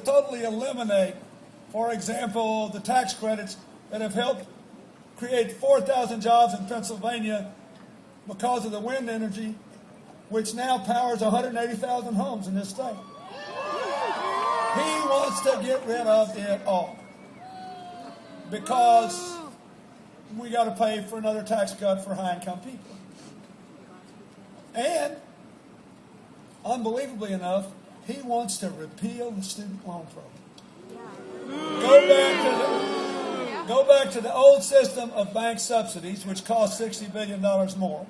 totally eliminate, for example, the tax credits that have helped create 4,000 jobs in Pennsylvania because of the wind energy, which now powers 180,000 homes in this state. He wants to get rid of it all because we got to pay for another tax cut for high-income people. And, unbelievably enough, he wants to repeal the student loan program. Go back to the old system of bank subsidies, which cost $60 billion more,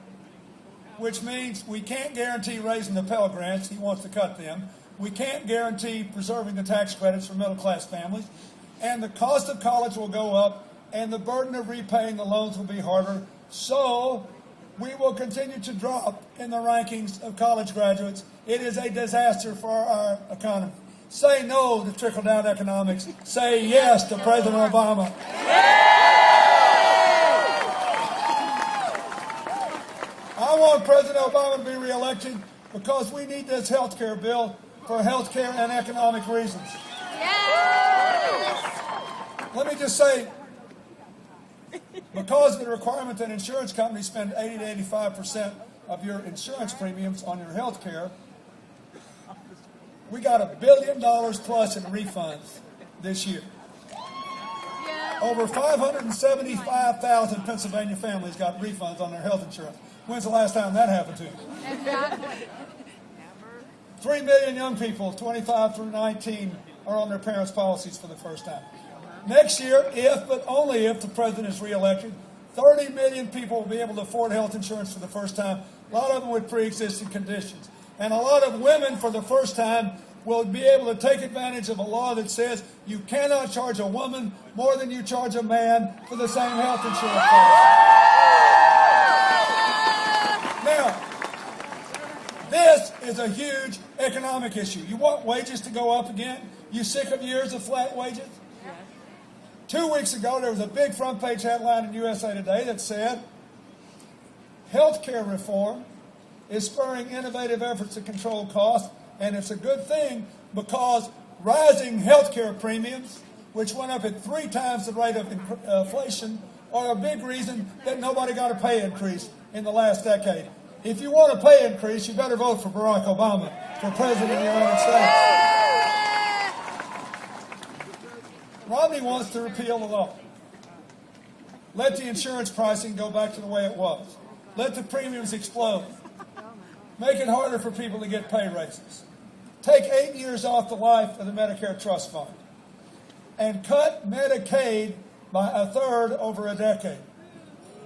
which means we can't guarantee raising the Pell Grants. He wants to cut them. We can't guarantee preserving the tax credits for middle-class families. And the cost of college will go up, and the burden of repaying the loans will be harder. So we will continue to drop in the rankings of college graduates. It is a disaster for our economy. Say no to trickle-down economics. Say yes to President Obama. I want President Obama to be reelected because we need this health care bill for health care and economic reasons. Let me just say, because of the requirement that insurance companies spend 80 to 85% of your insurance premiums on your health care, we got $1 billion plus in refunds this year. Over 575,000 Pennsylvania families got refunds on their health insurance. When's the last time that happened to you? 3 million young people, 25 through 19, are on their parents' policies for the first time. Next year, if, but only if, the president is reelected, 30 million people will be able to afford health insurance for the first time, a lot of them with pre-existing conditions. And a lot of women, for the first time, will be able to take advantage of a law that says you cannot charge a woman more than you charge a man for the same health insurance policy. Now, this is a huge economic issue. You want wages to go up again? You sick of years of flat wages? 2 weeks ago, there was a big front-page headline in USA Today that said, health care reform is spurring innovative efforts to control costs, and it's a good thing because rising health care premiums, which went up at 3 times the rate of inflation, are a big reason that nobody got a pay increase in the last decade. If you want a pay increase, you better vote for Barack Obama for President of the United States. Romney wants to repeal the law. Let the insurance pricing go back to the way it was. Let the premiums explode. Make it harder for people to get pay raises. Take 8 years off the life of the Medicare Trust Fund. And cut Medicaid by a third over a decade.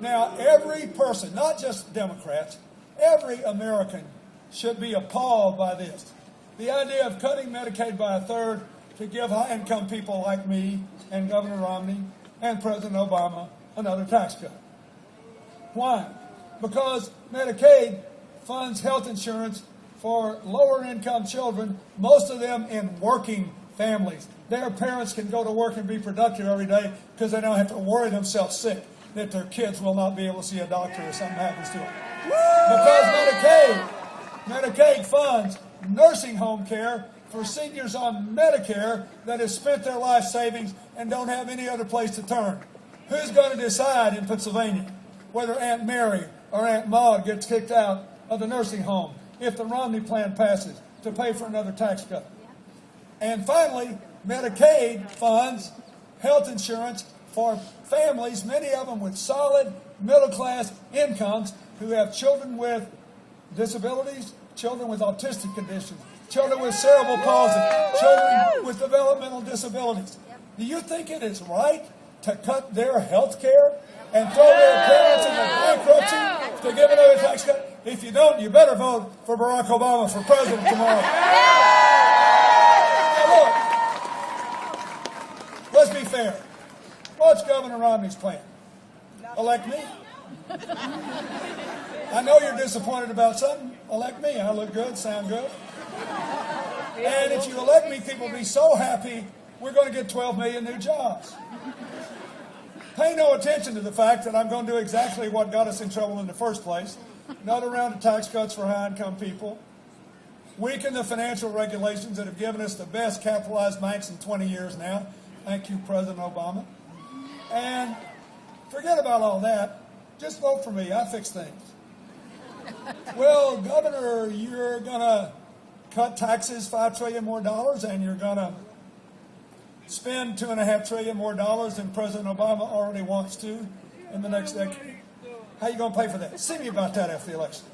Now, every person, not just Democrats, every American should be appalled by this. The idea of cutting Medicaid by a third to give high-income people like me and Governor Romney and President Obama another tax cut. Why? Because Medicaid funds health insurance for lower-income children, most of them in working families. Their parents can go to work and be productive every day because they don't have to worry themselves sick that their kids will not be able to see a doctor if something happens to them. Because Medicaid funds nursing home care for seniors on Medicare that have spent their life savings and don't have any other place to turn. Who's going to decide in Pennsylvania whether Aunt Mary or Aunt Maud gets kicked out of the nursing home if the Romney plan passes to pay for another tax cut? And finally, Medicaid funds health insurance for families, many of them with solid middle-class incomes, who have children with disabilities, children with autistic conditions, children with cerebral palsy, children with developmental disabilities. Do you think it is right to cut their health care and throw their parents into bankruptcy to give another tax cut? If you don't, you better vote for Barack Obama for president tomorrow. Now look, let's be fair. What's Governor Romney's plan? Elect me. I know you're disappointed about something. Elect me. I look good, sound good. And if you elect me, people will be so happy we're going to get 12 million new jobs. Pay no attention to the fact that I'm going to do exactly what got us in trouble in the first place. Another round of tax cuts for high-income people. weaken the financial regulations that have given us the best capitalized banks in 20 years now. Thank you, President Obama. And forget about all that. Just vote for me. I fix things. Well, Governor, you're going to cut taxes $5 trillion more, and you're going to spend $2.5 trillion more than President Obama already wants to in the next decade. How are you going to pay for that? See me about that after the election.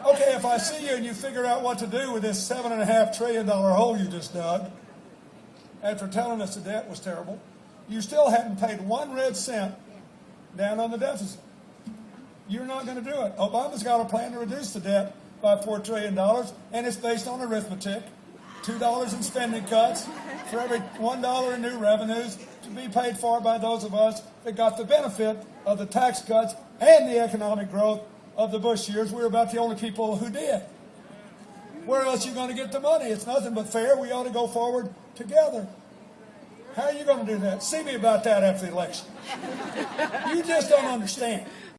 Okay, if I see you and you figure out what to do with this $7.5 trillion hole you just dug, after telling us the debt was terrible, you still hadn't paid 1 red cent down on the deficit. You're not going to do it. Obama's got a plan to reduce the debt by $4 trillion, and it's based on arithmetic. $2 in spending cuts for every $1 in new revenues to be paid for by those of us that got the benefit of the tax cuts and the economic growth of the Bush years. We're about the only people who did. Where else are you going to get the money? It's nothing but fair. We ought to go forward together. How are you going to do that? See me about that after the election. You just don't understand.